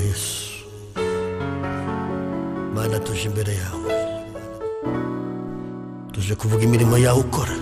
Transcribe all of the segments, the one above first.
Yesu. Mana tuje imbere yawe, tuje kuvuga imirimo yawe ukora.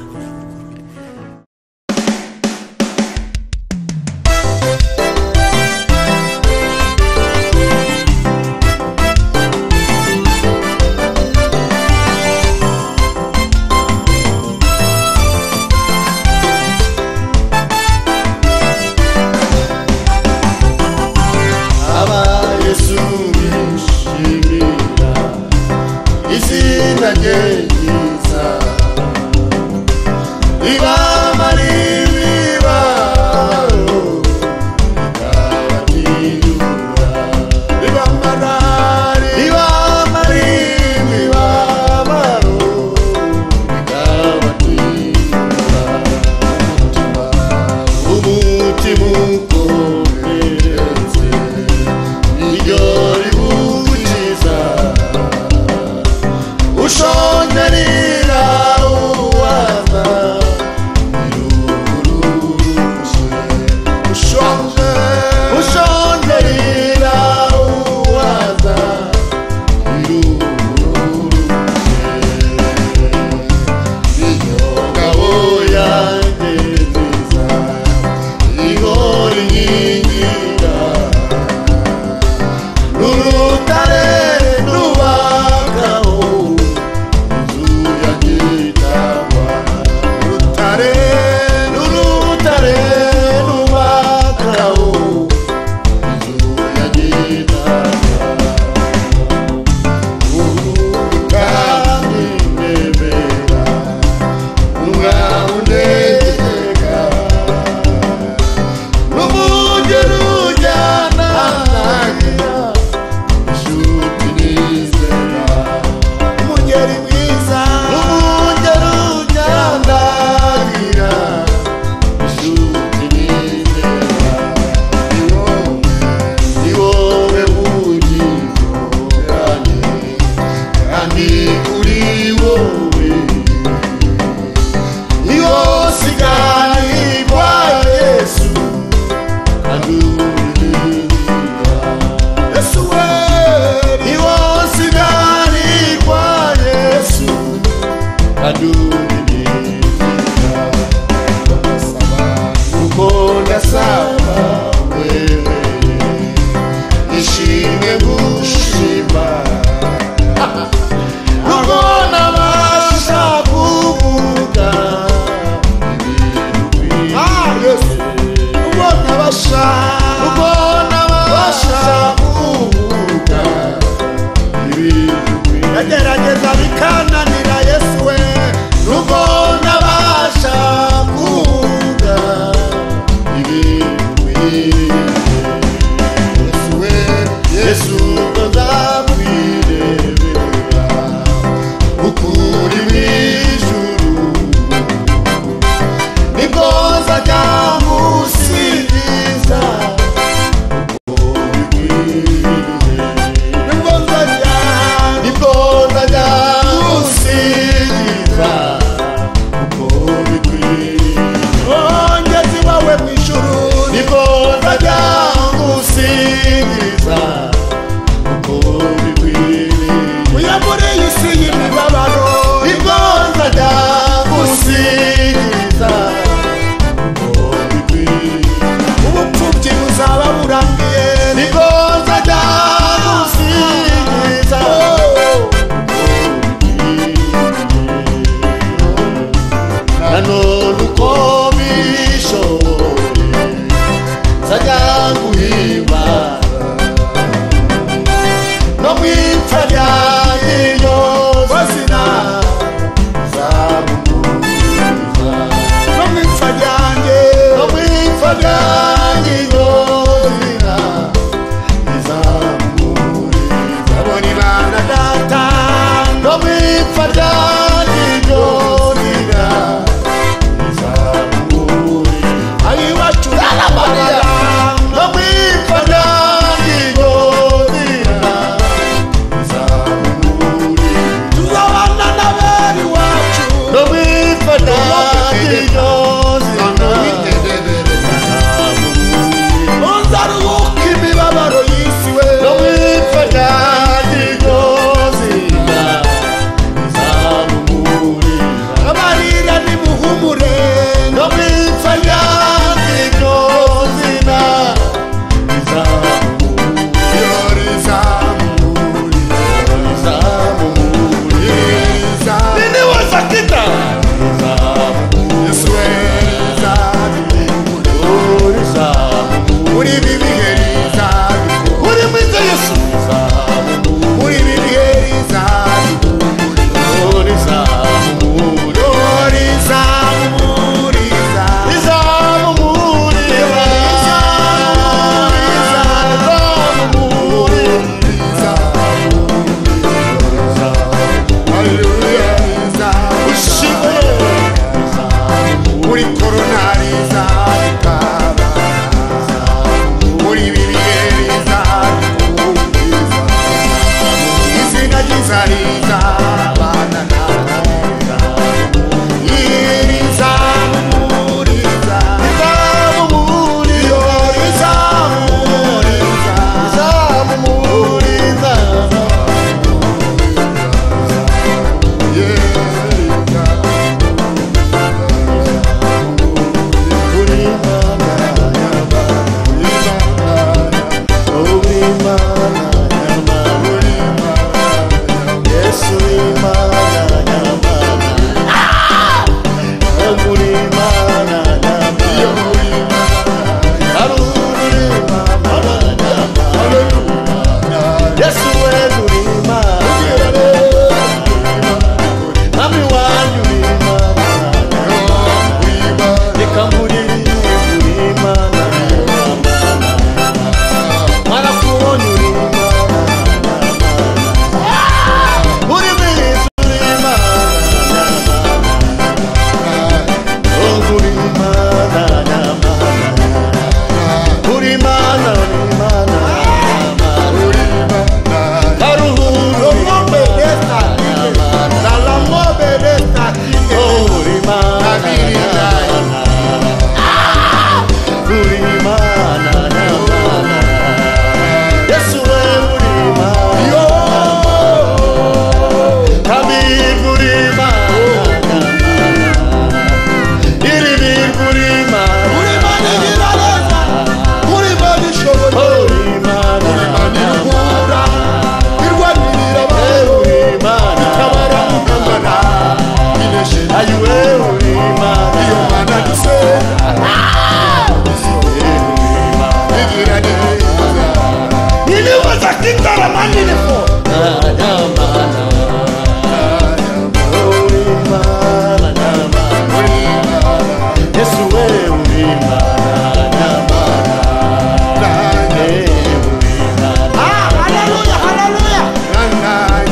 declare manine for Yesu wewe hallelujah hallelujah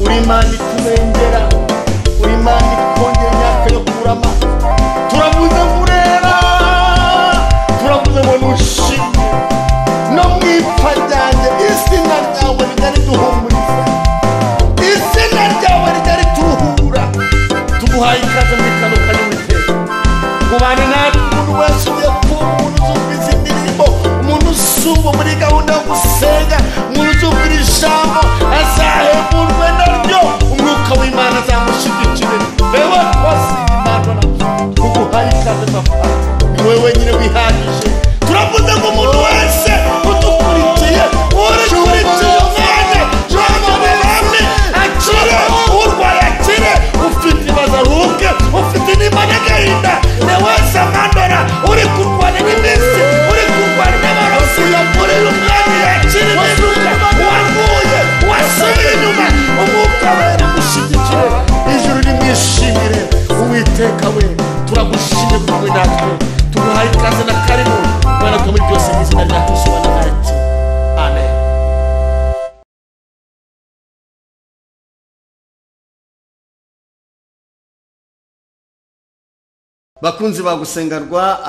Urimani kumengera urimani kongera imyaka yo kurama turavuze murera turavuze ngo nushimye no mwipfa ryanjye izina ryawe ritari duhumuriza izina ryawe ritari turuhura tuguhaye ikaze muri kano kanyamuteka mubane natwe umuntu wese ugiye kuba umuntu uzumvise indirimbo umuntu usuba muri gahunda yo gusenga umuntu uzumvira ijambo azahemurwe naryo umwuka w'Imana azamushyigikire bewe twasimanwa tuguhaye ikaze papa ni wowe wenyine wihagije turavuze ngo umuntu wese udukurikiye urikurikiye umwanya jambo bamwe akire urwaye akire ufite ibibazo aruhuke ufite nimba n'agahinda ni wese amandora uri kurwana n'iminsi uri kurwana n'abarozi uri umwanya yakire n'iruka waguye wasubiye inyuma umwuka wera mushyigikire ijuru rimwishimire uwiteka we turagushimye kumwe natwe tuguhaye ikaze na karibu mwana muri byose mu izina rya Yesu wa Nazareti amen. Bakunzi bagusengarwa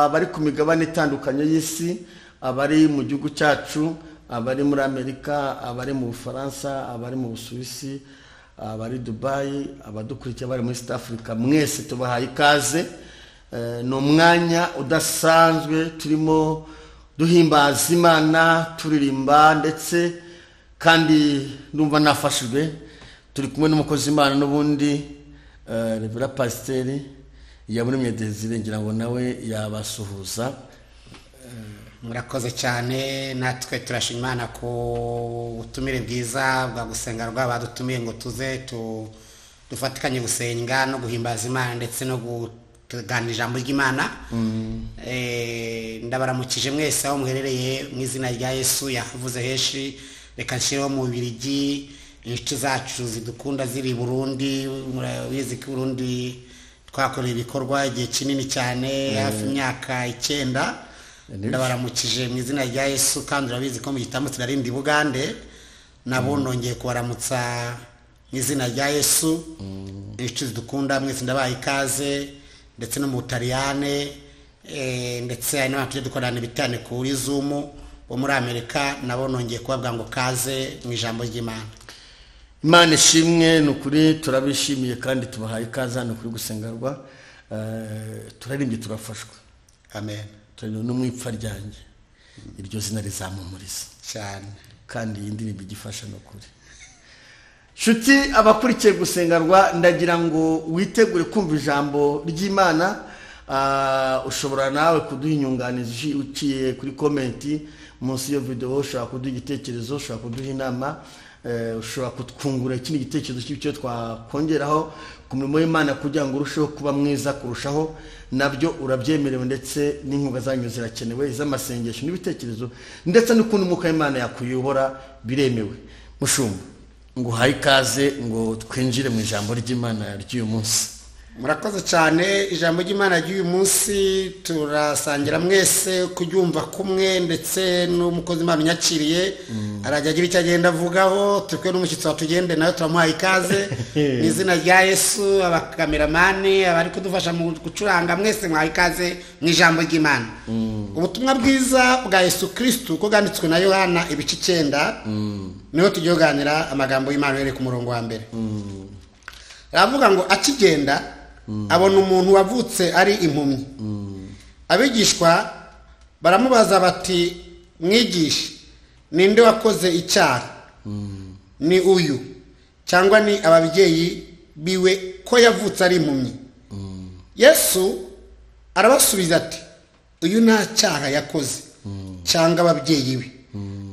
abari ku migabane itandukanye y'isi abari mu gihugu cyacu abari muri Amerika abari mu Bufaransa abari mu Busuwisi abari Dubai abadukurikiye bari muri South Africa mwese tubahaye ikaze no mwanya udasanzwe turimo duhimbaza Imana turirimba ndetse kandi ndumva nafashijwe turi kumwe n'umukozi Imana n'ubundi Revera Pasiteri yamuremye Desire ngira ngo nawe yabasuhuza. Murakoze cyane natwe turashima Imana ko ubutumire bwiza bwa gusengarwa badutumiye ngo tuze dufatikanye gusenga no guhimbaza Imana ndetse no kuganira ijambo ry'Imana. Ndabaramukije mwese aho muherereye mu izina rya Yesu yavuze heshi reka nshireho mu Bubiligi inshuti zacu zidukunda ziri Burundi murabizi ko Burundi twakoreye ibikorwa igihe kinini cyane hafi imyaka 9 ndabaramukije mu izina rya Yesu kandi urabizi ko mu gitambo turarindi Bugande nabo nongeye kubaramutsa mu izina rya Yesu inshuti zidukunda mwese ndabaye ikaze ndetse no mu Butaliyane ndetse hari n'abantu dukorana ibitane kuri Zoom bo muri Amerika nabo nongeye kubabwira ngo kaze mu ijambo ry'Imana. Imana ishimwe nukuri turabishimiye kandi tubahaye ikaze hano kuri gusengarwa turarimbye turafashwa amen turi no mwipfa ryanjye iryo zina rizamumuriza cyane kandi indirimbo igifasha no kuri shuti abakurikiye gusengarwa ndagira ngo witegure kumva ijambo ry'Imana ushobora nawe kuduha inyunganizi uciye kuri comment munsi yo video ushobora kuduha igitekerezo ushobora kuduha inama ushobora kutwungura ikindi gitekerezo cy'icyo twakongeraho ku mirimo y'Imana kugira ngo urusheho kuba mwiza kurushaho nabyo urabyemerewe ndetse n'inkunga zanyu zirakenewe iz'amasengesho n'ibitekerezo ndetse n'ukuntu umwuka w'Imana yakuyobora biremewe. Mushumba ngo haye ikaze ngo twinjire mu ijambo ry'Imana ry'uyu munsi. murakoze cyane. Ijambo ry'Imana ry'uyu munsi turasangira mwese kuryumva kumwe, ndetse n'umukozi Imana unyakiriye arajya agira icyo agenda avugaho. Turi n'umushyitsi watugende nawe turamuhaye ikaze mu izina rya Yesu. Abakameramani abari kudufasha mu gucuranga, mwese mwahaye ikaze mu ijambo ry'Imana. Ubutumwa bwiza bwa Yesu Kristo uko bwanditswe na Yohana ibice 9 niho tugiye kuganira amagambo y'Imana yere ku murongo wa mbere. Aravuga ngo akigenda abona umuntu wavutse ari impumyi. Abigishwa baramubaza bati, mwigisha, ninde wakoze icyaha, ni uyu cyangwa ni ababyeyi biwe ko yavutse ari impumyi? Yesu arabasubiza ati, uyu nta cyaha yakoze cyangwa ababyeyi be,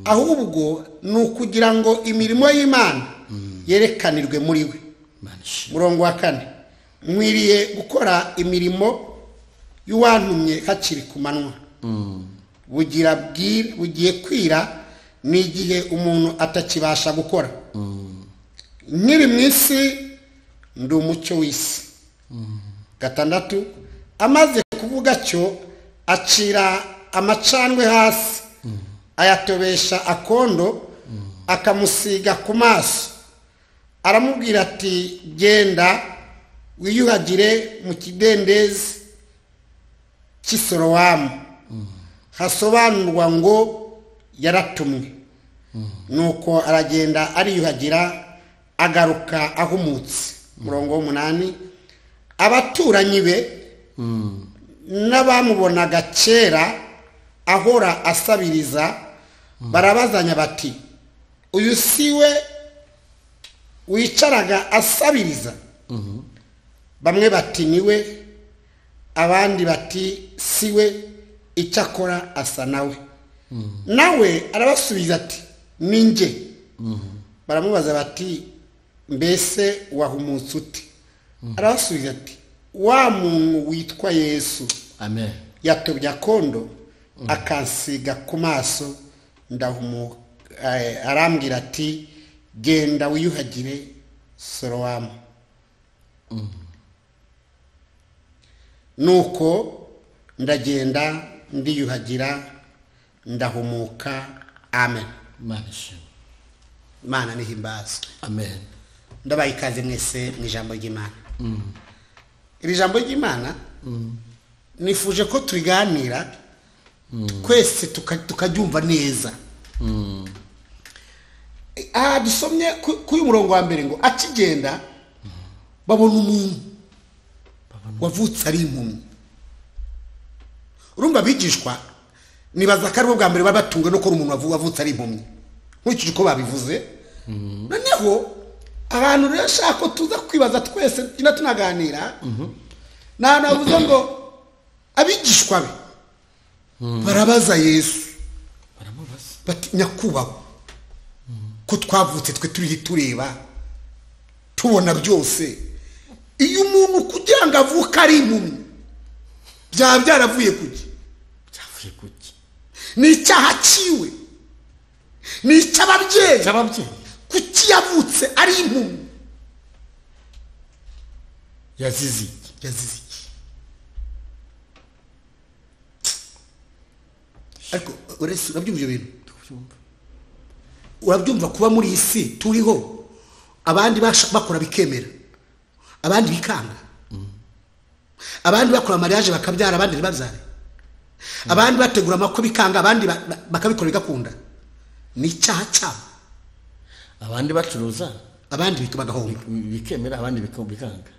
ahubwo ni ukugira ngo imirimo y'Imana yerekanirwe muri we. Murongo wa 4, mwiriye gukora imirimo y'uwantumye hakiri ku manywa. Bugiye kwira n'igihe umuntu atakibasha gukora. Nkiri mu isi ndi umucyo w'isi. 6, amaze kuvuga cyo acira amacandwe hasi, ayatobesha akondo, akamusiga ku maso. Aramubwira ati, genda wiyuhagire mu kidendezi cy'Isorowamu, hasobanurwa ngo yaratumwe. Nuko aragenda ariyuhagira, agaruka ahumutse. Murongo 8, abaturanyi be n'abamubonaga kera ahora asabiriza barabazanya bati, uyu siwe wicaraga asabiriza? Bamwe bati niwe, abandi bati siwe, icyakora asa nawe. Nawe arabasubiza ati, ninjye. Baramubaza bati, mbese wahumutse ute? Arabasubiza ati, wa muntu witwa Yesu, Amen, yatobye akondo akansiga ku maso, ndahumuka. Arambwira ati, genda wiyuhagire Sorowamu. Nuko ndagenda ndiyuhagira, ndahumuka. Amen. Imana nihimbazwe. Amen. Ndabaye ikaze mwese mu ijambo ry'Imana. Iri jambo ry'Imana nifuje ko turiganira twese tukaryumva neza. Dusomye kuri murongo wa mbere ngo akigenda babona umuntu wavutse ari impumyi. Urumva bigishwa nibaza ko ari bwa mbere babatungwe no ko umuntu wavutse ari impumyi, nkurikije uko babivuze. Noneho abantu rero shaka tuza kwibaza twese ina tunaganira, navuze ngo abigishwa be barabaza Yesu, baramubaza bati, nyakubaho, ko twavutse twe turi tureba tubona byose, iyo umuntu kugira ngo avuke ari impumyi byaba byaravuye kuki? Byavuye kuki? Ni icyaha ciwe? Ni icy'ababyeyi? Kuki yavutse ari impumyi? Yazize. Ariko uretse urabyumva ibyo bintu, urabyumva kuba muri isi turiho abandi bakora bikemera, abandi bikanga, abandi bakora mariage bakabyara, abandi ntibazare, abandi bategura amakwe bikanga, abandi bakabikora bigakunda. Ni icyaha cyabo. Abandi bacuruza, abandi bagahomba, bikemera, abandi bikanga.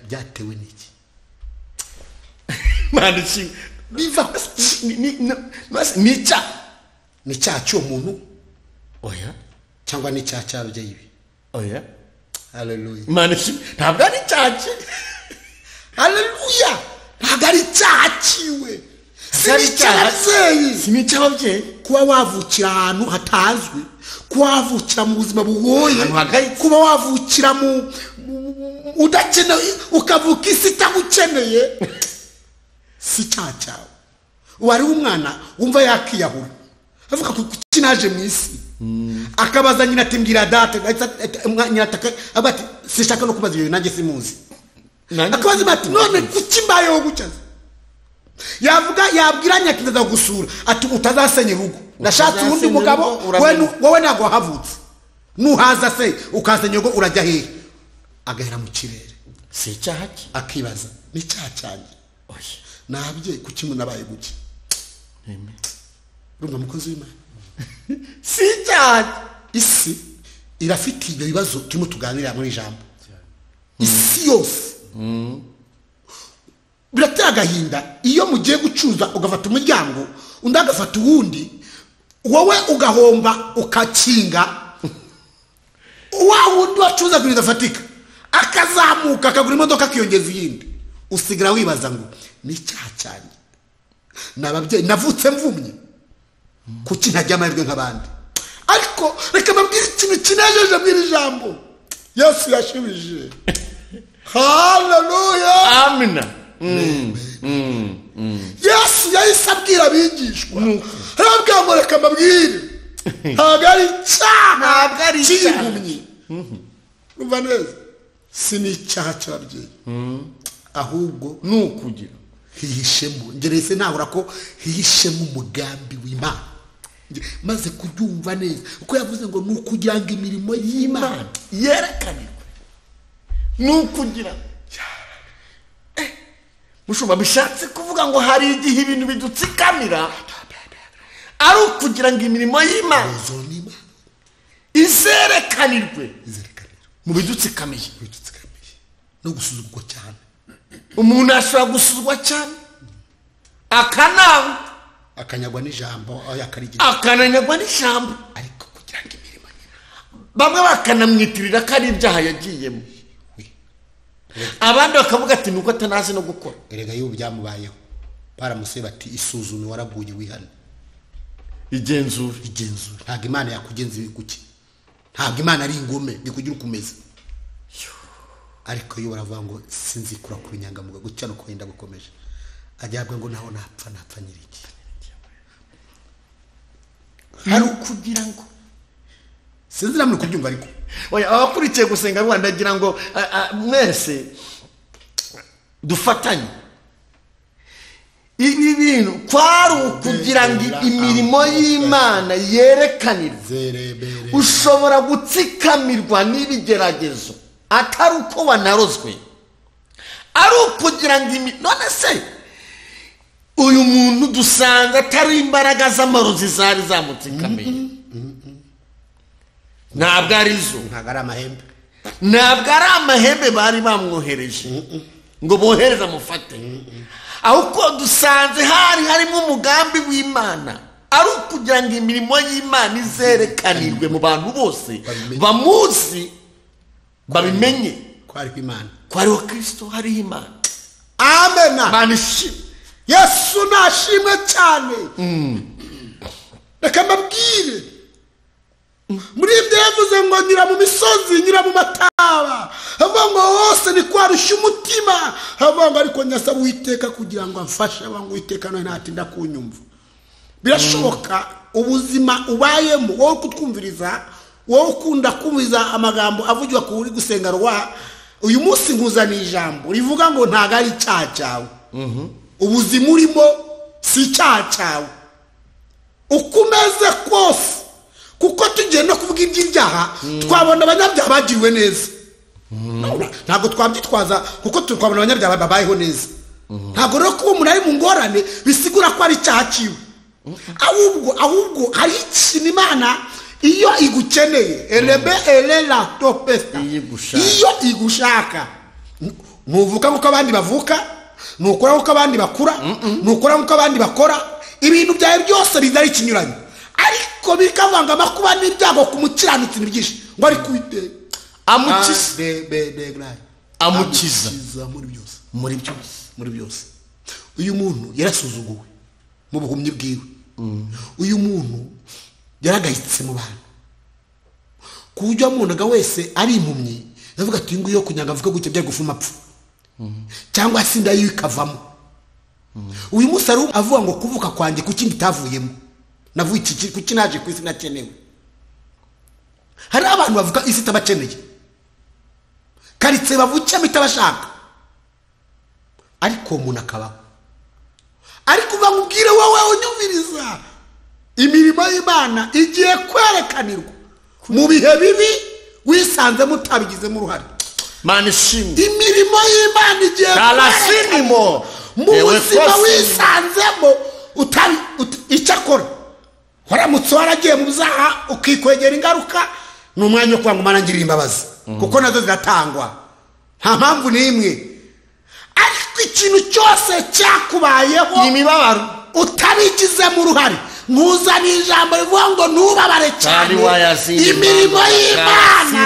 Byatewe n'iki? Maniki biva ni icyaha cy'uwo muntu, oya, cyangwa ni icyaha cy'ababyeyi be? Oya. Haleluya. Maniki ntabwo ari icyaha. Haleluya. Ntabwo ari icyaha ciwe. Si icy'ababyeyi. Kuba wavukira ahantu hatazwi, kuba wavukira mu buzima bugoye, kuba wavukira mu udakeneye ukavuka isi itagukeneye, si icyaha cyawe. Wari umwana wumva yakiyahura avuga ko kinaje mu isi, akabaza nyina ati mbwira data, nyina ati sishaka no kubaza ibyo nanjye simuzi. akabaza bati none kuki mbayeho gucaza yavuga yabwiranye ati ndaza gusura ati utazasenya urugo nashatse undi mugabo wowe ntago havutse nuhaza se ukazenya urugo urajya hehe agahera mu kirere si icyaha cye akibaza ni cyaha cyanjye nabye kuki munabaye guki rumva mukozi w'Imana si icyaha isi irafite ibyo bibazo turimo tuganirira muri ijambo isi yose biratera agahinda iyo mugiye gucuza ugafata umuryango undi agafata uwundi wowe ugahomba ukakinga wa wundi wacuza kuri ndafatika akazamuka akagura imodoka akiyongeza iyindi usigira wibaza ngo ni icyaha cyanjye nababyeyi navutse mvumye kuki ntajya amahirwe nk'abandi ariko reka mbabwire ikintu kinejeje mw'iri jambo Yesu yashibije haleluya amina Yesu yahise abwira abigishwa arababwira ngo reka mbabwire ntabwo ari icyaha cy'impumyi urumva neza si n'icyaha cy'ababyeyi ahubwo ni ukugira hihishemo ngerese nahura ko hihishemo umugambi w'Imana maze kubyumva neza uko yavuze ngo ni ukugira ngo imirimo y'Imana yerekanirwe ni ukugira mushumba bishatse kuvuga ngo hari igihe ibintu bidutsikamira ari ukugira ngo imirimo y'Imana izerekanirwe mu bidutsikamiye no gusuzugurwa cyane umuntu ashobora gusuzugurwa cyane akananga akanyagwa n'ijambo akananyagwa n'ijambo ariko kugira ngo imirimo bamwe bakanamwitirira ko ari ibyaha yagiyemo abandi bakavuga ati nuko atanazi no gukora erega y'ubu byamubayeho baramusaba ati isuzume waraguye wihane igenzura ntabwo Imana yakugenza guke ntabwo Imana ari ingome bikugira ukumeze ariko yo baravuga ngo sinzikura ku binyangamuga gutya no kwenda gukomeje ajyabwe ngo naho napfa nyiriki hari ukugira ngo sinzira muri kubyumva ariko oya abakurikiye gusenga Rwanda agira ngo mwese dufatanye ibi bintu kwari ukugira ngo imirimo y'Imana yerekanirwe ushobora gutsikamirwa n'ibigeragezo atari uko wanarozwe ari ukugira ngo none se uyu muntu dusanga atari imbaraga z'amarozi zari zamutsikamiye ntabwo ari zo ntabwo ari amahembe ntabwo ari amahembe bari bamwohereje ngo bohereze amufate ahubwo dusanze harimo umugambi w'Imana ari ukugira ngo imirimo y'Imana izerekanirwe mu bantu bose bamuzi babimenye ko hariho Imana ko hariho Kristo hariho Imana amen Yesu nashimwe cyane reka mbabwire muri ibyo yavuze ngo nyura mu misozi nyura mu mataba avuga ngo hose ni kwarushya umutima avuga ngo ariko nyasaba Uwiteka kugira ngo amfashe avuga ngo Uwiteka nawe ntatinda kunyumva birashoboka ubuzima ubayemo wowe kutwumviriza wowe ukunda kumviza amagambo avugwa ku uri gusenga rwa uyu munsi nkuzaniye ijambo rivuga ngo ntago ari icyaha cyawe ubuzima urimo si icyaha cyawe uko umeze kose kuko tugenda kuvuga iby'ibyaha twabona abanyabyaha bagiriwe neza ntabwo twabyitwaza kuko twabona abanyabyaha babayeho neza ntabwo rero kuba umuntu ari mu ngorane bisigura ko ari icyaha cyiwe ahubwo hari ikintu Imana iyo igukeneye elela topesta iyo igushaka nuvuka nk'uko abandi bavuka nukora nk'uko abandi bakura nukora nk'uko abandi bakora ibintu byawe byose bizari ikinyuranye ariko bikavanga amakuba n'ibyago ku mukiranutsi byinshi ngo ari kwite amukiza muri byose uyu muntu yarasuzuguwe mu buhumyi bwiwe uyu muntu yaragayitse mu bantu ku buryo umuntu wese ari impumyi yavuga ati ngo iyo kunyaga avuga gutya bya gufuma apfa cyangwa se inda yikavamo uyu munsi ari avuga ngo kuvuka kwanjye kuki nditavuyemo navuye iki kuki naje ku isi nakenewe hari abantu bavuga isi itabakeneye karitse bavukiyemo itabashaka ariko umuntu akabaho. Ariko bamubwire wowe unyumviriza, imirimo y'Imana igiye kwerekanirwa mu bihe bibi wisanze mutabigizemo uruhare. Manishimwe. Imirimo y'Imana igiye Kalasinimo. mu buzima wisanzemo icyakora waramutse waragiye mu byaha ukikwegera ingaruka, ni umwanya wo kuvuga ngo Mana ngirira imbabazi, kuko nazo ziratangwa, nta mpamvu n'imwe. Ariko ikintu cyose cyakubayeho Imibabaro utabigizemo uruhare, ntuzane ijambo rivuga ngo ntubabare cyane. Imirimo y'Imana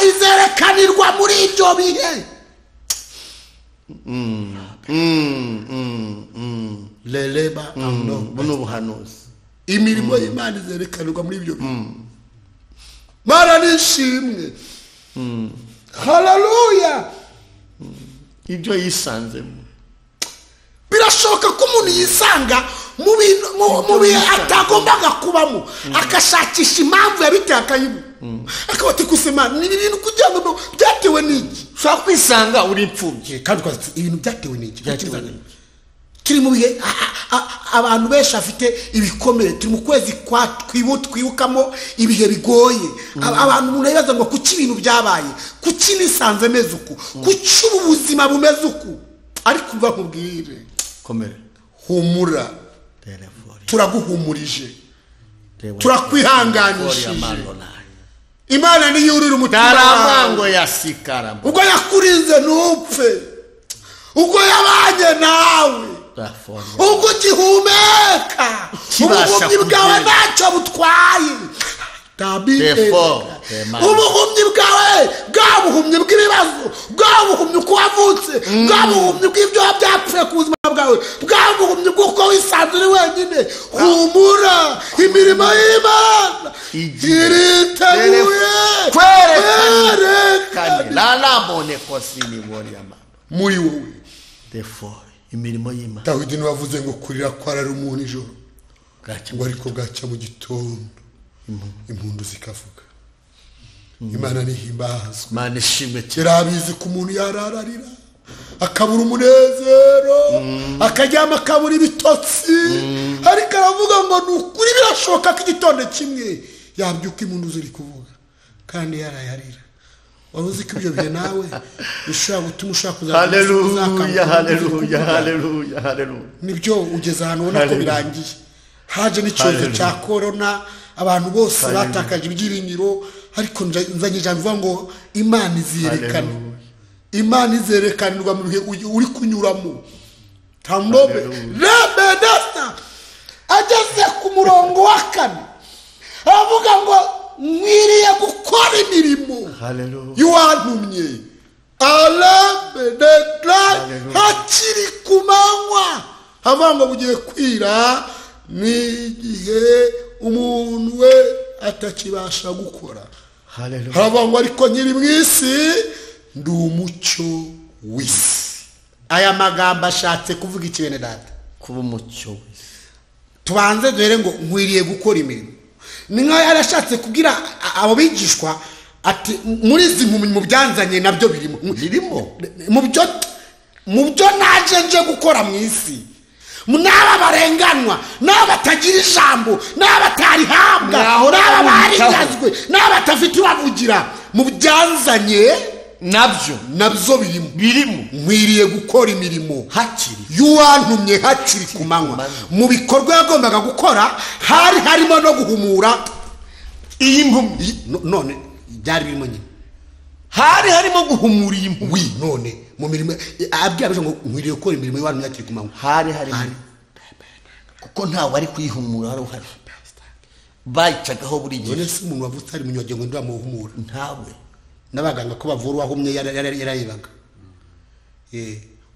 izerekanirwa muri ibyo bihe. Leleba buno buhanuzi. imirimo y'Imana izerekanirwa muri ibyo bihe. Mana nishimwe. Haleluya. Ibyo yisanzemo Birashoboka ko umuntu yisanga mu bihe atagombaga kubamo, akashakisha impamvu yabiteye akayibu, akabati kusema ni ibintu kugira ngo byatewe n'iki. ushobora kwisanga uri impfubyi Kandi ibintu byatewe n'iki? Turi mu bihe abantu benshi afite ibikomere, turi mu kwezi twibukamo ibihe bigoye. Abantu umuntu yibaza ngo kuki ibintu byabaye, kuki nisanze meze uku, kuki ubuzima bumeze uku. Ariko uva nkubwire, komere, humura, turaguhumurije, turakwihanganishije. Imana niyo urira umutima yasikara ubwo yakurinze ntupfe, ubwo yabanye nawe, ubwo ugihumeka, ubuhumyi bwawe ntacyo butwaye. Ubuhumyi bwawe, bwa buhumyi bw'ibibazo, bwa buhumyi uko wavutse, bwa buhumyi bw'ibyo byapfuye ku buzima bwawe, bwa buhumyi bw'uko wisanze uri wenyine, humura, imirimo y'Imana iriteguye kwerekana muri wowe. imirimo y'Imana. Dawidi niwe wavuze ngo kurira kwarara umuntu ijoro, ngo ariko bwacya mu gitondo impundu zikavuga. Imana nihimbazwa. Mana ishimwe. Kirabizi ko umuntu yarararira akabura umunezero, akaryama akabura ibitotsi, ariko aravuga ngo nukuri birashoboka ko igitondo kimwe yabyuka impundu ziri kuvuga kandi yarayarira. Wari uzi ko ibyo bihe nawe bishobora gutuma ushaka kuzamuka. Haleluya, haleluya, haleluya, haleluya. Nibyo ugeze ahantu ubona ko birangiye. Haje n'icyorezo cya corona, abantu bose batakaje ibyiringiro, ariko nzanye ijambo ivuga ngo Imana izerekana. Imana izerekanirwa mu bihe uri kunyuramo. Tambobe Rebedasta ageze ku murongo wa 4 avuga ngo mwiriye gukora imirimo y'uwantumye. Alabedekla hakiri kumanywa, avuga ngo bugiye kwira n'igihe umuntu we atakibasha gukora. Haravuga ngo ariko nyiri mu isi ndi umucyo w'isi. Aya magambo ashatse kuvuga iki bene data? Kuba umucyo w'isi. Tubanze dore ngo nkwiriye gukora imirimo. Ni nka yarashatse kugira abo bigishwa ati muri izi mu byanzanye nabyo birimo mu byo naje nje gukora mu isi. N'aba barenganwa, n'aba batagira ijambo, n'aba batarihabwa, n'aba barigazwe, n'aba batafite ubavugira, mu byanzanye nabyo birimo. Nkwiriye gukora imirimo hakiri y'uwantumye hakiri ku manywa. Mu bikorwa yagombaga gukora hari harimo no guhumura iyi mpumyi. None byari birimo nyine, hari harimo guhumura iyi mpumyi. None mu mirimo abyaje ngo nkwiriye gukora imirimo y'uwantumye hakiri ku manywa, hari kuko ntawe ari kuyihumura, hari uhari bayicagaho buri gihe. None se umuntu wavutse ari munyogeye ngo ndamuhumura? Ntawe. N'abaganga ko bavura wahumye yarayibaga.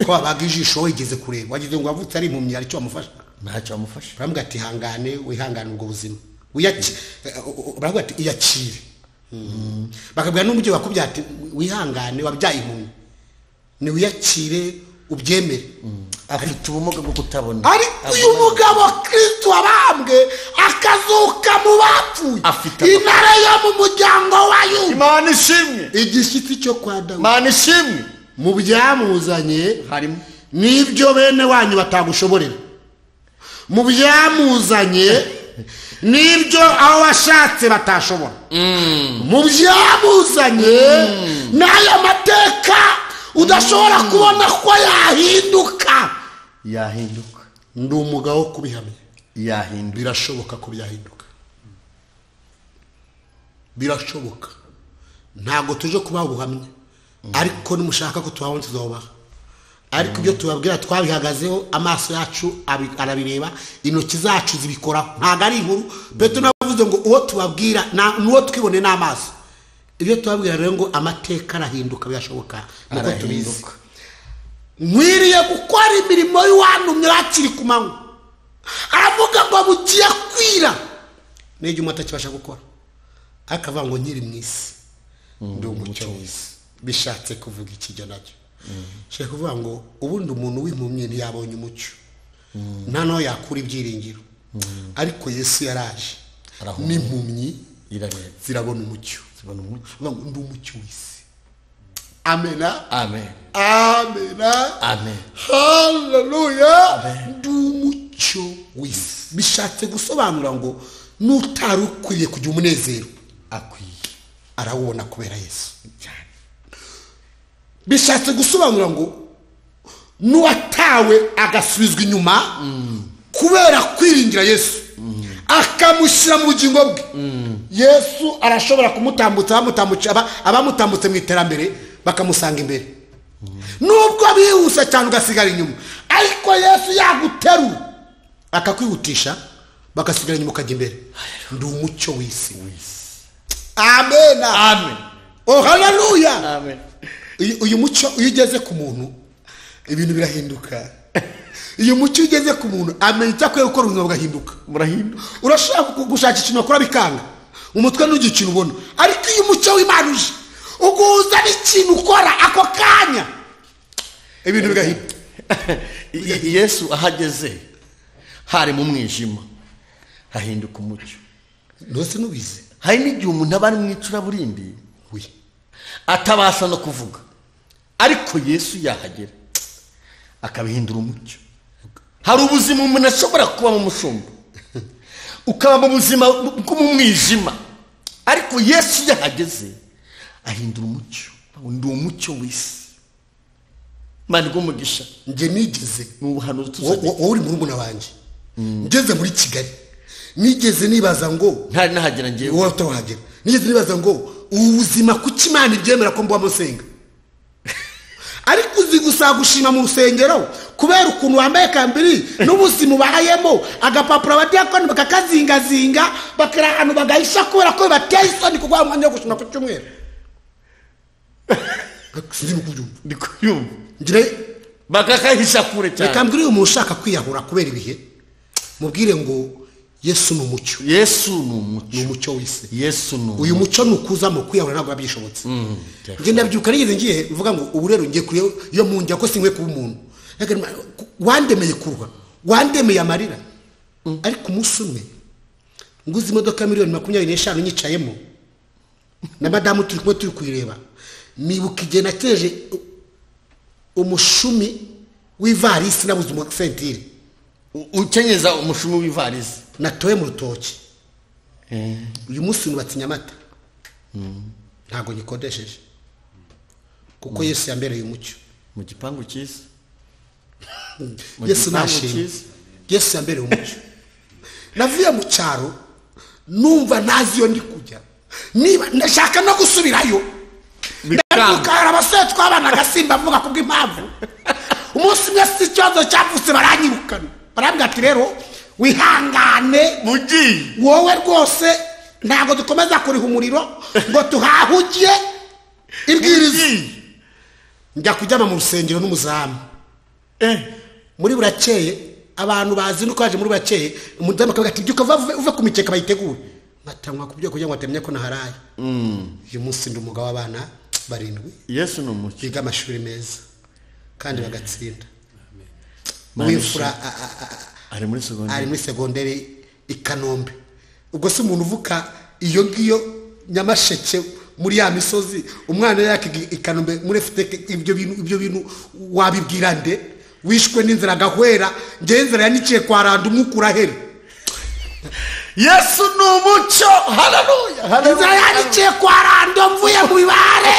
Ko abaga ijisho wigeze kureba, wagize ngo wavutse ari impumyi, aricyo amufasha? Ntacyo amufasha. Baravuga ati hangane, wihangane ubwo buzima, baravuga ati iyakire. Bakabwira n'umujyi bakubya ati wihangane, wabyaye impumyi, ni wiyakire ubyemere. Afite ubumuga bwo kutabona. Ariko uyu mugabo Kristo wabambwe akazuka mu bapfuye, intare yo mu muryango wa Yuda. Imana ishimwe. Igishyitsi cyo kwa Dawidi. Imana ishimwe. mu byamuzanye harimo n'ibyo bene wanyu batagushoborera, mu byamuzanye n'ibyo aho washatse batashobora, mu byamuzanye n'aya mateka udashobora kubona ko yahinduka. Ndi umugabo wo kubihamya. Birashoboka ko byahinduka, birashoboka. Ntabwo tuje kubaha ubuhamya, ariko nimushaka ko tubaho tuzobaha. Ariko ibyo tubabwira twabihagazeho, amaso yacu arabireba, intoki zacu zibikoraho. Ntabwo ari inkuru. Petero navuze ngo uwo tubabwira n'uwo twibone n'amaso. Ibyo tubabwira rero ngo amateka arahinduka, birashoboka nuko tubizi. Mwiriye gukora imirimo y'uwantumye hakiri ku manywa. Aravuga ngo bugiye kwira n'ijya umwe atakibasha gukora, akavuga ngo nkiri mu isi ndi umucyo w'isi. Bishatse kuvuga ikijya nacyo shaka kuvuga ngo ubundi umuntu w'impumyi ntiyabonye umucyo, nta naho yakura ibyiringiro. Ariko Yesu yaraje n'impumyi zirabona umucyo, ndi umucyo w'isi. Amena, amen, amena, amen, haleluya. Ndi umucyo w'isi. Bishatse gusobanura ngo n'utari ukwiriye kugira umunezero akwiye arawubona kubera Yesu. Bishatse gusobanura ngo n'uwatawe agasubizwa inyuma kubera kwiringira Yesu, akamushyira mu bugingo bwe. Yesu arashobora kumutambutsa, abamutambutse mu iterambere bakamusanga imbere, nubwo bihuse cyane ugasigara inyuma. Ariko Yesu yaguterura akakwihutisha, bagasigara inyuma ukajya imbere. Ndi umucyo w'isi. Amen, amen, oh haleluya, amen. Uyu mucyo iyo ugeze ku muntu ibintu birahinduka. Iyo mucyo ugeze ku muntu amenya icyo akwiye gukora, ubuzima bugahinduka. Burahinduka. Urashaka gushaka ikintu wakora bikanga, umutwe n'ugiye ikintu ubona. Ariko iyo umucyo w'Imana uje uguza n'ikintu ukora ako kanya, ibintu bigahinduka. Yesu ahageze hari mu mwijima, hahinduka umucyo. Nose nubize, hari n'igihe umuntu aba ari mu icuraburindi atabasha no kuvuga, ariko Yesu yahagera akabihindura umucyo. Hari ubuzima umuntu ashobora kuba mu mushumba, ukaba mu buzima bwo mu mwijima, ariko Yesu yahageze ahindura umucyo. Ndi umucyo w'isi. Mani gumugisha nge nigeze mu buhanuzi tuzanye, wowe uri murumuna wanjye, ngeze muri Kigali nigeze nibaza ngo ntari nahagera ngewe, wowe utahagera. Nigeze nibaza ngo ubuzima kuki Imana ibyemera ko mbuba musenga. Ariko uzi gusa gushima mu rusengero kubera ukuntu wambaye kambiri n'ubuzima ubayemo, agapapuro abadiyakoni bakakazingazinga bakira ahantu bagahisha kubera ko bateye isoni kugwa umwanya wo gushima ku cyumweru. ndi kuyumva ngire bakakahisha kure cyane. Kambiri umuntu ushaka kwiyahura kubera ibihe, mubwire ngo Yesu ni umucyo. Yesu ni umucyo w'isi. Yesu ni uyu mucyo nukuza mu kwiyahura ntabwo byishobotse. Nge ndabyuka nigeze ngiye mvuga ngo ubu rero ngiye kuri yo munjya ko sinkwe kuba umuntu. Wandemeye kurwa, wandemeye amarira. Ariko umunsi umwe nguze imodoka $25,000 nyicayemo na madamu turi kumwe turi kuyireba, nibuka igihe nateje umushumi w'ivarisi nabuze umusentire. Ukenyeza umushumi w'ivarisi natoye mu rutoki. Uyu munsi nubatse Nyamata, ntago nyikodesheje kuko Yesu yambereye umucyo mu gipangu cyiza. Yesu nashimye, Yesu yambereye umucyo. Navuye mu cyaro numva nazi yo ndi kujya, niba ndashaka no gusubirayo ndakara abasore twabanaga simbavuga kubw'impamvu. Umunsi umwe si ikibazo cyavutse baranyirukana, barambwira ati rero wihangane mugi wowe rwose ntabwo dukomeza kuriha umuriro ngo tuhahugiye ibwiriza. Njya kujyama mu rusengero n'umuzamu muri burakeye, abantu bazinduka baje muri burakeye, umudamu akavuga ati byuka uva ku mikeka bayitegure. Ngatanywa kubyo kugira ngo atemye ko naharaye. Uyu munsi ndi umugabo w'abana 7. Yesu ni umucyo, biga amashuri meza kandi bagatsinda. Wifura ari muri segonderi i Kanombe. Ubwo se umuntu uvuka iyo ngiyo Nyamasheke muri ya misozi umwana yake ikanombe muri fiteke ibyo bintu wabibwira nde wishwe n'inzira gahwera ngenzera yaniciye kwa randa umukura here Yesu numucyo haleluya inzira yaniciye kwa randa mvuye mu bibare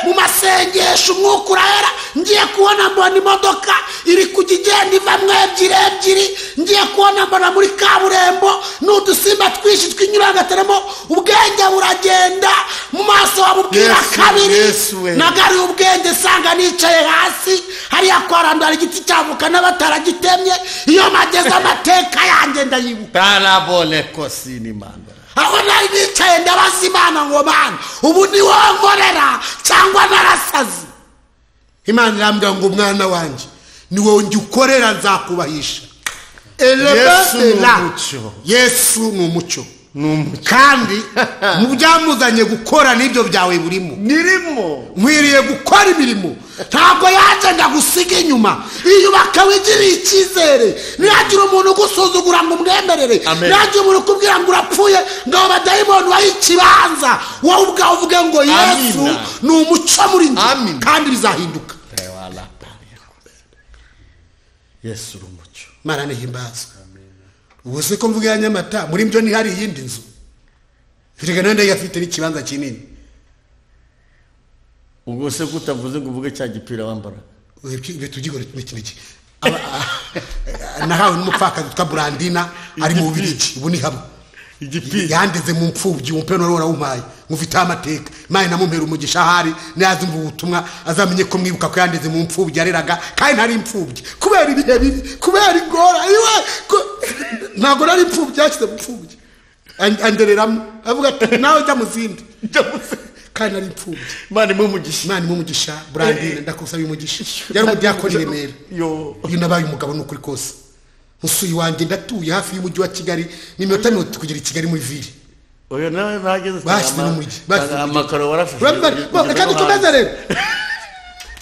mu masengesho umwukura hera ngiye kubona mbona imodoka iri kugigenda ivamwe ebyiri ngiye kubona mbona muri kaburembo n'udusimba twishi twinyuragateremo ubwenge buragenda mu maso wabubwira kabiri nagari ubwenge sanga nicaye hasi hariya kwa randa hari igiti cyavuka n'abataragitemye iyo mageze amateka yanjye ndayibuka tarabole kosini mando aho nari nicaye ndabaza Imana ngo Mana ubu ni wowe nkorera cyangwa narasazi. Imana irambwira ngo mwana wanjye ni wowe njye ukorera nzakubahisha. Yesu ni umucyo kandi mu byamuzanye gukora n'ibyo byawe burimo nkwiriye gukora imirimo ntabwo yagenda gusiga inyuma iyubaka wigiriye icyizere ntiyagira umuntu ugusuzugura ngo umwemerere ntiyagira umuntu ukubwira ngo urapfuye ngo abadayimoni bahe ikibanza wowe ubwawe uvuge ngo Yesu ni umuco muri njye kandi bizahinduka. Yesu uri umucyo Mana nihimbazwe. Ubu se ko mvuga Nyamata muri byo ni hari yindi nzu Fitega nande yafite n'ikibanza kinini. Ubwo se kutavuze ngo uvuge cya gipira wambara tugigore n'iki nahawe n'umupfakazi twa Brandina ari mu Bubiligi ubu ni habo igipira yandeze mu mpfubyi umupeno rora wumpaye mufite amateka Imana namumpera umugisha hari nazi mvu ubutumwa azamenye ko mwibuka ko yandeze mu mpfubyi yareraga kandi ntari impfubyi kubera ibihe bibi kubera igora iwe ntago nari impfubyi yashyize mu mpfubyi andereramo avuga ati nawe jya muzindi kandi ari impfubyi. Imana imumugisha Brandine ndakusaba umugisha yari umudiyakoni Remera yo nabaye umugabo n'ukuri kose musuyi wanjye ndatuye hafi y'umujyi wa Kigali n'iminota 30 kugera i Kigali muri ville oyo nawe nageze bashyize n'umujyi amakaro warafashe kandi tumeze rero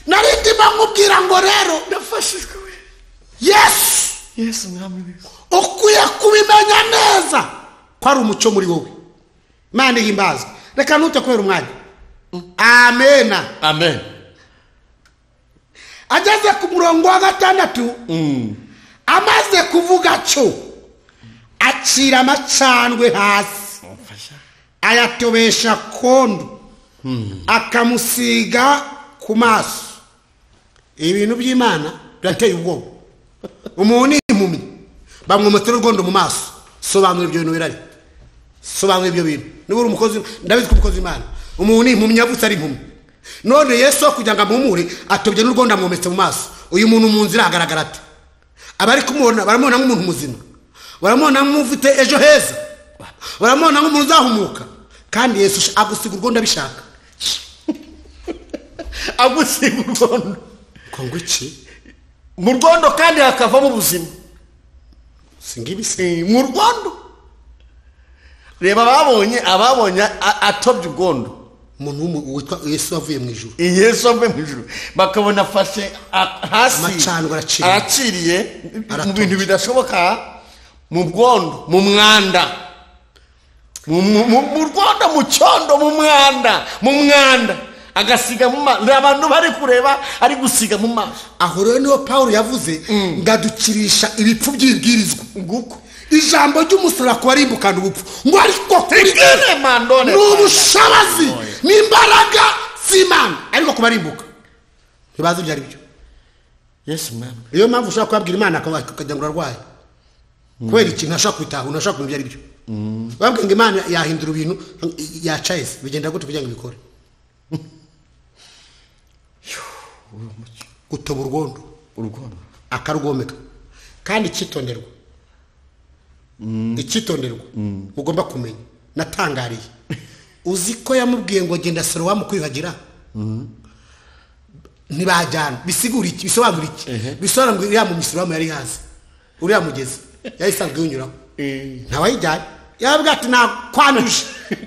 narindi bamubwira ngo rero ndafashijwe Yesu mwami ukwiye kubimenya neza ko ari umucyo muri wowe. Imana ihimbazwe. Reka nute kwera umwanya. Amen. Ageze ku murongo wa 6 amaze kuvuga cyo acira amacandwe hasi ayatobesha kondo akamusiga ku maso. Ibintu by'Imana byateye ubwoba. Umuntu impumyi bamwomotera urwondo mu maso. Sobanura ibyo bintu birari. Sobanura ibyo bintu. Niba uri umukozi ndabizi ko umukozi Imana. Umuntu impumyi yavutse ari impumyi. None Yesu kugira ngo amuhumure atobye n'urwondo amwometse mu maso. Uyu muntu mu nzira agaragara ate? Abari kumubona baramubona nk'umuntu muzima. Baramubona nk'ufite ejo heza. Baramubona nk'umuntu uzahumuka. Kandi Yesu agusiga urwondo abishaka. Agusiga urwondo. Kongo iki? Mu rwondo kandi hakavamo ubuzima. Singibise mu rwondo. Reba ababonye atobye urwondo. Umuntu witwa Yesu avuye mu ijuru. Yesu avuye mu ijuru bakabona afashe hasi amacandwe araciriye mu bintu bidashoboka mu rwondo mu mwanda mu rwondo mu cyondo mu mwanda agasiga mu maso abantu bari kureba ari gusiga mu maso. Aho rero niho Paulo yavuze ngadukirisha ibipfu by'ibwirizwa nguko ijambo ry'umusara ko arimbukana ubupfu ngo ariko kuri n'ubushabazi n'imbaraga z'Imana ariko kubarimbuka ntibazi byari byo. Yesu mwana iyo mpamvu ushaka kubabwira Imana akajya ngo arwaye kubera ikintu ashaka kwitaho unashaka kumenya byari byo babwira ngo Imana yahindura ibintu yacayese bigenda gute kugira ngo bikore gutoba urwondo akarugomeka kandi kitonderwa ikitonderwa ugomba kumenya natangariye uzi ko yamubwiye ngo genda Salomo kwiyuhagira ntibajyana bisigura iki bisobanura iki bisobanura ngo iriya mu Misalomo yari hazi uriya mugezi yayisanzwe yunyuraho ntawayijyanye yababwira ati nakwanduje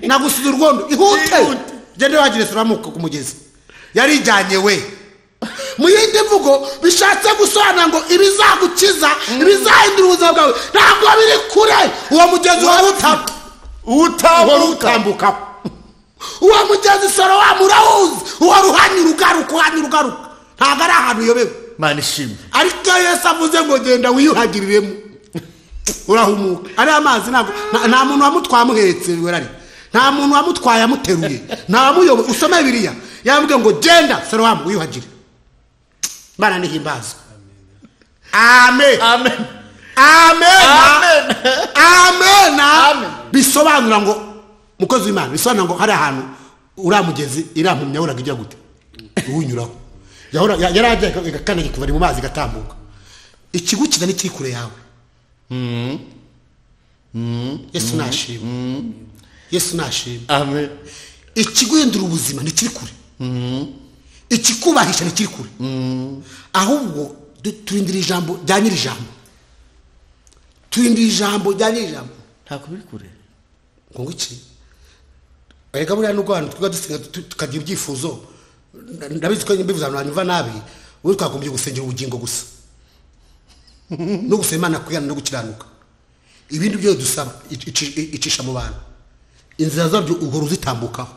nagusize urwondo ihute genda wagire Salomo ku mugezi yarijyanye we. Mu yindi mvugo bishatse gusobanura ngo ibizagukiza ibizahindura ubuzima bwawe ntabwo biri kure uwo mugezi wawe utambuka uwo mugezi Sorowamu urawuzi uwo ruhanyura ugaruka ntabwo ari ahantu uyobewe Mana ishimwe ariko Yesu avuze ngo genda wiyuhagiriremo urahumuka ari amazi nta muntu wamutwamuhetse werari nta muntu wamutwaye amuteruye nta muyobe usome Bibiliya yambwiye ngo genda Sorowamu wiyuhagire Bana nihimbazwa amen amen amen amen bisobanura ngo mukozi w'Imana bisobanura ngo hari ahantu uramugezi irampumya uraga ijya gute unyuraho yaraje kandi kuva mu mazi gatambuka ikigukiza ni kuri kure yawe Yesu nashimwe Yesu nashimwe amen ikiguhindura ubuzima ni kiri kure ikikubahisha ni kiri kure ahubwo turindira ijambo rya nyiri ijambo turindira ijambo rya nyiri ijambo ntako biri kure ngo iki erega buriya n'ubwo abantu twiga dusenga tukagira ibyifuzo ndabizi ko mbivuze abantu banyumva nabi uri twagombye gusengera ubugingo gusa no gusema Imana kwiyana no gukiranuka ibindi byo dusaba icisha mu bantu inzira zabyo uhora uzitambukaho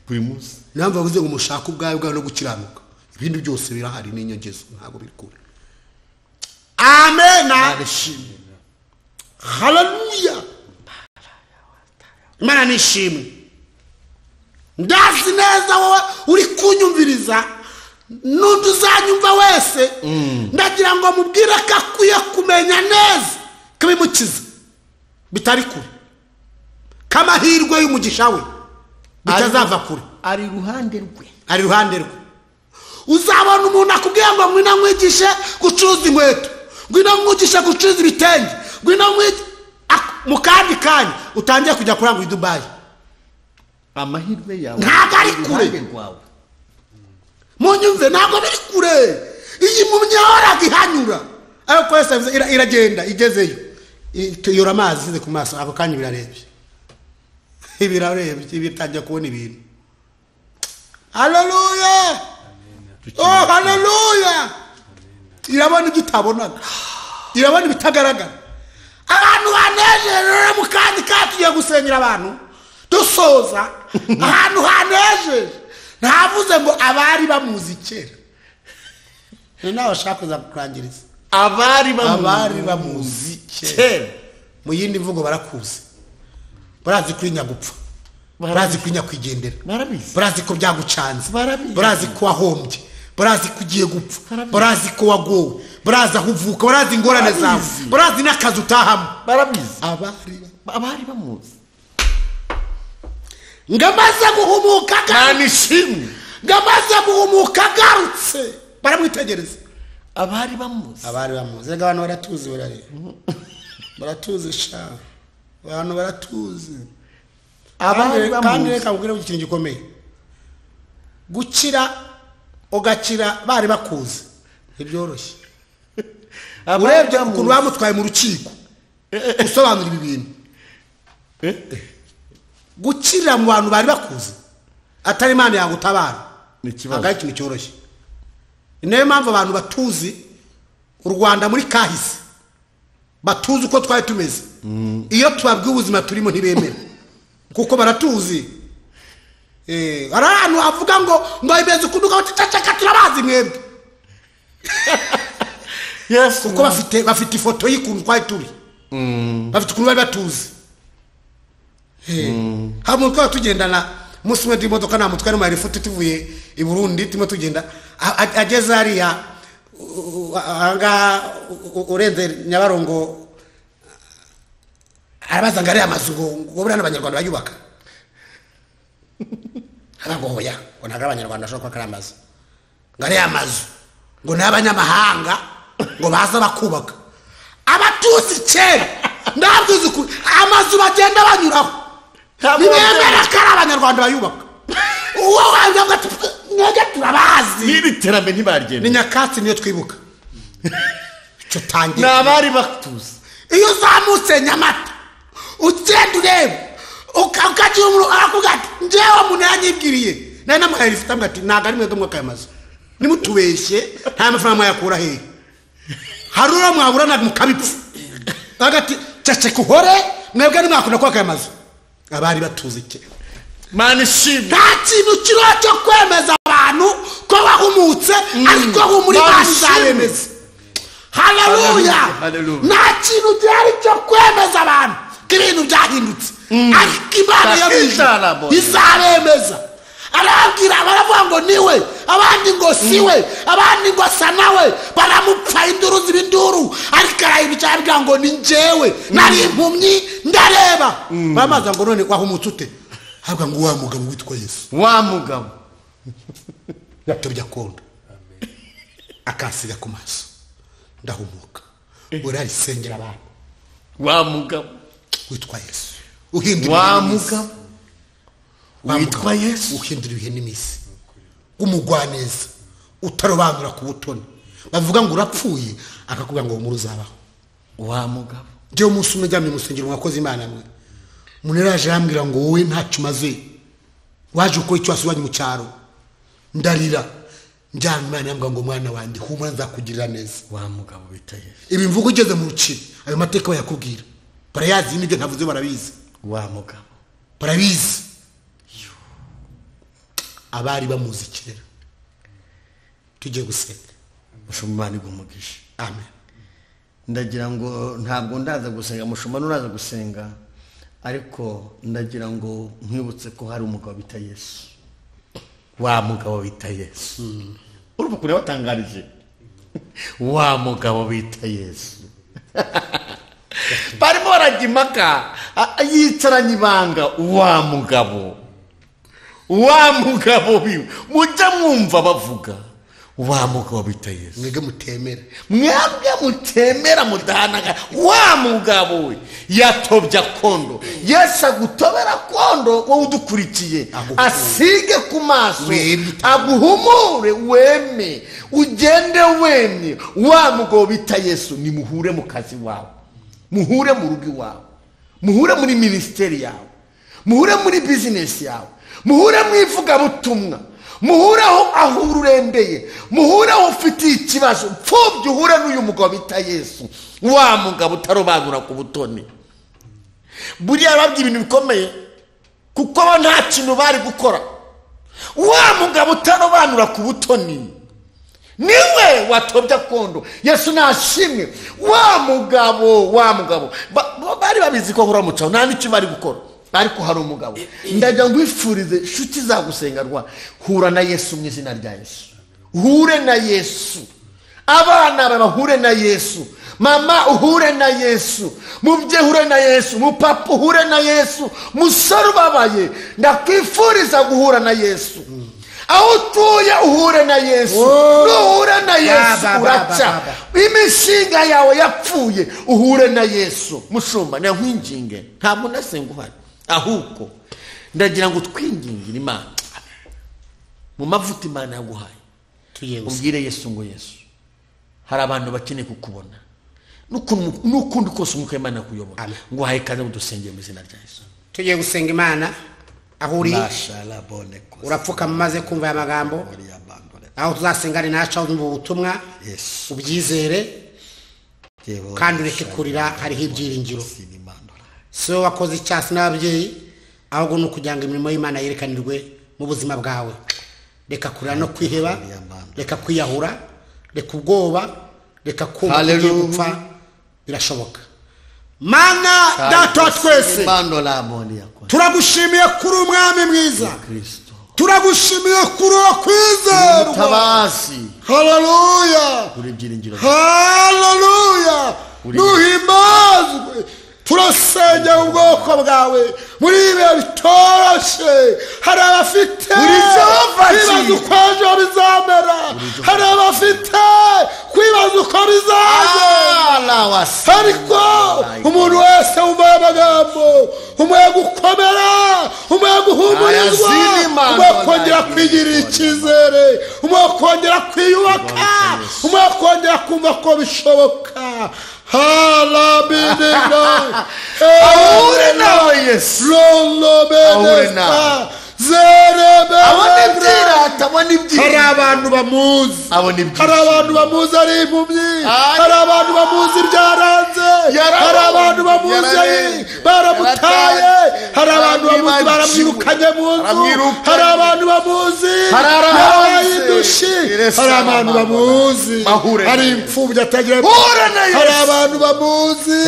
buri munsi namba bavuze ngo mushaka ubwawe no gukiranuka ibindi byose birahari n'inyongezo ntabwo biri kure amen haleluya Imana nishimwe ndazi neza wowe uri kunyumviriza n'undi uzanyumva wese ndagira ngo mubwire ko akwiye kumenya neza ko bimukiza bitari kure kamahirwe y'umugisha we bitazava kure ari iruhande rwe uzabona umuntu akubwiye ngo ngwino nkwigishe gucuruza inkweto ngwino nkwigishe gucuruza ibitenge ngwino mu kandi kanya utangiye kujya kurangura i Dubai amahirwe yawe ntabwo ari kure munyumve ntabwo biri kure iyi mumyahoraga ihanyura ariko Yesu iragenda igezeyo tuyora amazi ize ku maso ako kanya birarebye bitangiye kubona ibintu haleluya oh haleluya irabona igitabonaga irabona ibitagaragara abantu banejeje mu kandi tugiye gusengera abantu dusoza ahantu hanejeje ntavuze ngo abari bamuzi kera nawe ashaka kuza kurangiriza abari bamuzi kera mu yindi mvugo barakuze barazi kuri nyagupfa barazi kuri nyakwigendera barazi ko byagucanze barazi ko wahombye barazi ko ugiye gupfa barazi ko wagowe barazi aho uvuka barazi ingorane zawe barazi n'akazi utahamo abari bamuzi ngamaze guhumuka kanishimwe ngamaze guhumuka garutse baramwitegereza abari bamuzi rega abantu baratuzi baratuzi sha abantu baratuzi kandi reka mbwire ikintu gikomeye gukira ugakira bari bakuzi ntibyoroshye urebye ukuntu bamutwaye mu rukiko usobanura ibi bintu gukira mu bantu bari bakuzi atari Imana yagutabara ntabwo ari ikintu cyoroshye niyo mpamvu abantu batuzi u Rwanda muri kahise batuzi uko twari tumeze iyo tubabwiye ubuzima turimo ntibemera kuko baratuzi hari ahantu havuga ngo ibeze ukuntu cacaka turabazi mwebwe kuko bafite ifoto y'ukuntu twari turi bafite ukuntu bari batuzi hari umuntu twaba tugendana umunsi umwe imodoka nta mutwe arimo ifoto tuvuye i Burundi turimo tugenda ageze hariya ahangaha urenze Nyabarongo arabaza ngo ariya mazu ngo buriya n'abanyarwanda bayubaka ngo hoya ngo ntabwo abanyarwanda bashobora kuba ari amazu ngo ariya mazu ngo ni abanyamahanga ngo baza bakubaka abatuzi kera ndabwiza ukuri amazu bagenda banyuraho ntibemera ko ari abanyarwanda bayubaka uwo wajya ngo mwege turabazi n'iri terambere ntibarigenda ni nyakatsi niyo twibuka icyo tangiye ni abari batuzi iyo uzamutse Nyamata ugenda ureba ukagira umuntu arakuvuga ati njyewe umuntu yanyibwiriye nari namuhaye rifite amwe ati ntabwo ari mwebwe mwaka y'amazu nimutubeshye nta mafaranga mwayakura hehe hari uwo mwaburana mukabipfa hagati ceceka uhore mwebwe nimwakunda kwaka y'amazu abari batuzi kera mana ishimwe nta kintu kiriho cyo kwemeza abantu ko bahumutse ariko humura Imana izabemeza. Haleluya. Haleluya. Nta kintu gihari cyo kwemeza abantu ko ibintu byahindutse ariko Imana yabizi izabemeza. Arabwira baravuga ngo niwe, abandi ngo siwe, abandi ngo asa nawe, baramupfa induru z'ibinduru, ariko arahindukira arabwira ngo ni njyewe nari impumyi ndareba. Bamaze ngo none wahumutse ute? Habwa ngo wa mugabo witwa Yesu, wa mugabo yatobya kondo akasiga ku maso ndahumuka. Urari sengera abantu wa mugabo witwa Yesu uhindura wa mugabo witwa Yesu uhindura ibihe n'imisi, umugwaneza utarobanura ku butoni. Bavuga ngo urapfuye akakubwira ngo umuru uzabaho. wa mugabo Njye umunsi umwe njyamye musengero mwakoze Imana mwe muneraje arambwira ngo wowe ntacyo umaze, waje uko icyo wasubanye mu cyaro. Ndarira njyana Imana yambwira ngo mwana wanjye humura nzakugirira neza. wa mugabo bita Yesu Ibi mvugo ugeze mu rukiri ayo mateka bayakubwira barayazi, n'ibyo ntavuze barabizi, wa mugabo barabizi. Abari bamuzi kera tujye gusenga. mushumba Imana igumugisha. Amen. Ndagira ngo ntabwo ndaza gusenga, mushumba nuraza gusenga, ariko ndagira ngo nkwibutse ko hari umugabo bita Yesu, wa mugabo bita Yesu. Urumva kure watangarije wa mugabo bita Yesu. Barimo barajya impaka yicaranye ibanga wa mugabo biwe, mujya mwumva bavuga wa mugabo bita Yesu. Mwege mutemera, Mwebwe mutemera mudahanaga wa mugabo we yatobya kondo. Yesu agutobera kondo wowe udukurikiye, asige ku maso, aguhumure weme, ugende wemye. Wa mugabo bita Yesu ni muhure mu kazi wawe, muhure mu rugo iwawe, muhure muri ministeri yawe, muhure muri business yawe, muhure mu ivugabutumwa, muhure aho urembeye, muhure aho ufitiye ikibazo, pfubye uhure n'uyu mugabo bita Yesu, wa mugabo utarobanura ku butoni. Buriya babwiye ibintu bikomeye kuko bo nta kintu bari gukora. Wa mugabo utarobanura ku butoni niwe watobya kondo. Yesu nashimwe. Wa mugabo bari babizi ko hura mucaho nta n'icyo bari gukora, ariko hari umugabo. Ndagira ngo wifurize inshuti zagusengarwa, hura na Yesu mu izina rya Yesu. Hure na Yesu, abana bahure na Yesu, mama uhure na Yesu, mubyeyi uhure na Yesu, mupapa uhure na Yesu, musore ubabaye ndakwifuriza guhura na Yesu. Aho utuye uhure na Yesu, nuhure na Yesu uraca. Imishinga yawe yapfuye uhure na Yesu. Mushumba nkwinginge, ntabwo nasenga uhari, ahubwo ndagira ngo twingingire Imana mu mavuta Imana yaguhaye. Ubwire Yesu ngo Yesu, hari abantu bakeneye kukubona n'ukundi kose umwuka Imana kuyobora, ngo haye kaze udusengeye mu izina rya Yesu. Tugiye gusenga Imana aho uri, urapfuka maze kumva aya magambo. Aho tuzasengana naca mu butumwa ubyizere kandi ureke kurira, hariho ibyiringiro. Si wowe wakoze icyasi n'ababyeyi, ahubwo ni ukugira ngo imirimo y'Imana yerekanirwe mu buzima bwawe. Reka kurira no kwiheba, reka kwiyahura, reka ubwoba, reka kumva ugiye gupfa. Birashoboka. Mana data wa twese, turagushimiye kuri umwami mwiza, turagushimiye kuri uwo kwizerwa. Haleluya, haleluya, nuhimbazwe. Turasengera ubwoko bwawe muri ibi bitoroshye. Hari abafite kwibaza uko ejo bizamera, hari abafite kwibaza uko bizaza, ariko umuntu wese wumva amagambo, umwe gukomera, umwe guhumurizwa, umwe kongera kwigirira icyizere, umwe kongera kwiyubaka, umwe kongera kumva ko bishoboka. Halabidina ahure nawe Yesu, Lolo ahure nawe. Zerebe Abone byirata, abone byirata. abantu bamuzi, Abona ibyishimo. hari abantu bamuzi ari impumyi, hari abantu bamuzi byaranze, hari abantu bamuzi baramutaye, hari abantu bamuzi baramwirukanye mu nzu, hari abantu bamuzi yarayidushi, hari abantu bamuzi hari imfubyi atagira, hari abantu bamuzi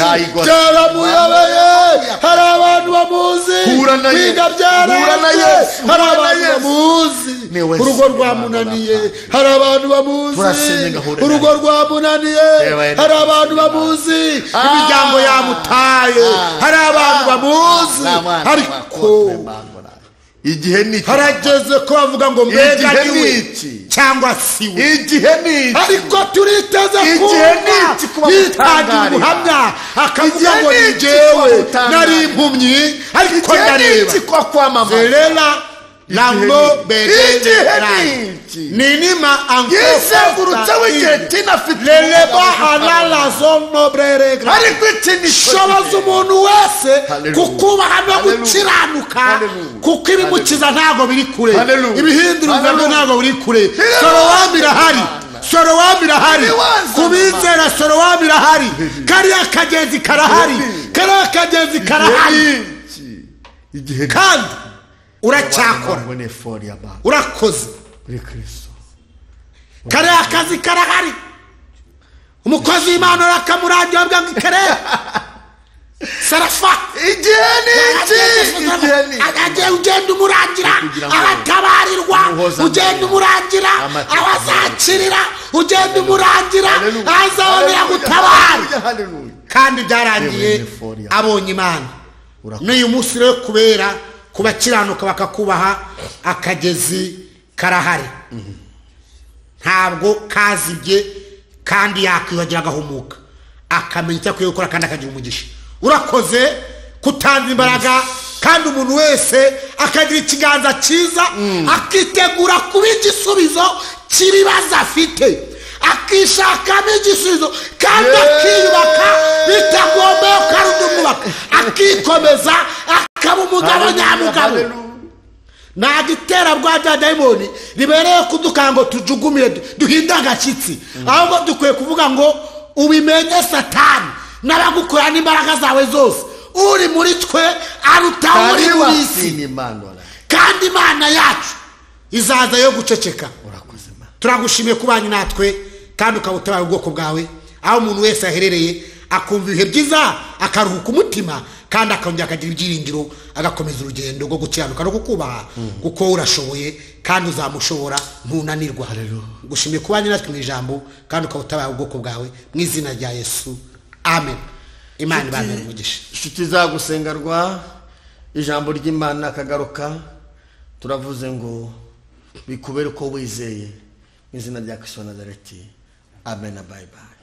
byaramuyobeye, hari abantu bamuzi kwiga byaranze, hari abantu bamuzi urugo rwamunaniye, hari abantu bamuzi urugo rwamunaniye, hari abantu bamuzi imiryango yamutaye, hari abantu bamuzi, ariko igihe ni harageze ko bavuga ngo mbega ni we cyangwa si we, igihe ni ariko turiteze kumva yitangira ubuhamya akavuga ngo ni jyewe nari impumyi ariko ndareba, zerera lango berera ninima yizengurutse w'igihe tinafite leleba alala zono brerega, ariko iki shoboza umuntu wese kukubaha no gukiranuka, kuko ibimukiza ntago biri kure, ibihindura ubwabyo ntago biri kure. Sorowami irahari, Sorowami irahari, kubizera Sorowami irahari, kariya kagezi karahari, kariya kagezi karahari, kandi uracyakora, urakoze, kariya akazi karahari. Umukozi w'Imana arakamuranje avuga ngo ikereye sarafa, igihe ni agiye ugenda umurangira abatabarirwa, ugenda umurangira abazakirira, ugenda umurangira azabonera gutabara, kandi byarangiye abonye Imana. N'uyu munsi rero kubera kubakiranuka bakakubaha, akagezi karahari, ntabwo kazibye, kandi yakwibagira agahumuka akamenya icyo akwiye gukora kandi akagira umugisha. Urakoze kutanza imbaraga, kandi umuntu wese akagira ikiganza cyiza, akitegura kuba igisubizo cy'ibibazo afite, akishakamo igisubizo, kandi akiyubaka bitagombeye ko ari umwubaka, akikomeza akaba umugabo nyamugabo. ntabwo iterabwoba rya dayimoni ribereye kuduka ngo tujugumire duhinde agashyitsi, ahubwo dukwiye kuvuga ngo ubimenye Satani n'abagukora n'imbaraga zawe zose, uri muri twe aruta uri muri isi, kandi Imana yacu izaza yo guceceka. Turagushimiye kubanye natwe, kandi ukabutabara ubwoko bwawe, aho umuntu wese aherereye akumva ibihe byiza, akaruhuka umutima, kandi akongera akagira ibyiringiro, agakomeza urugendo rwo gukiranuka no kukubaha, kuko urashoboye kandi uzamushobora, ntunanirwa. Gushimiye kubanye natwe mu ijambo, kandi ukabutabara ubwoko bwawe, mu izina rya Yesu, amen. Imana ibane umugisha. Inshuti zagusengerwa, ijambo ry'Imana akagaruka, turavuze ngo bikubere uko wizeye, mu izina rya Kristo wa Nazareti, amen. Bye bye.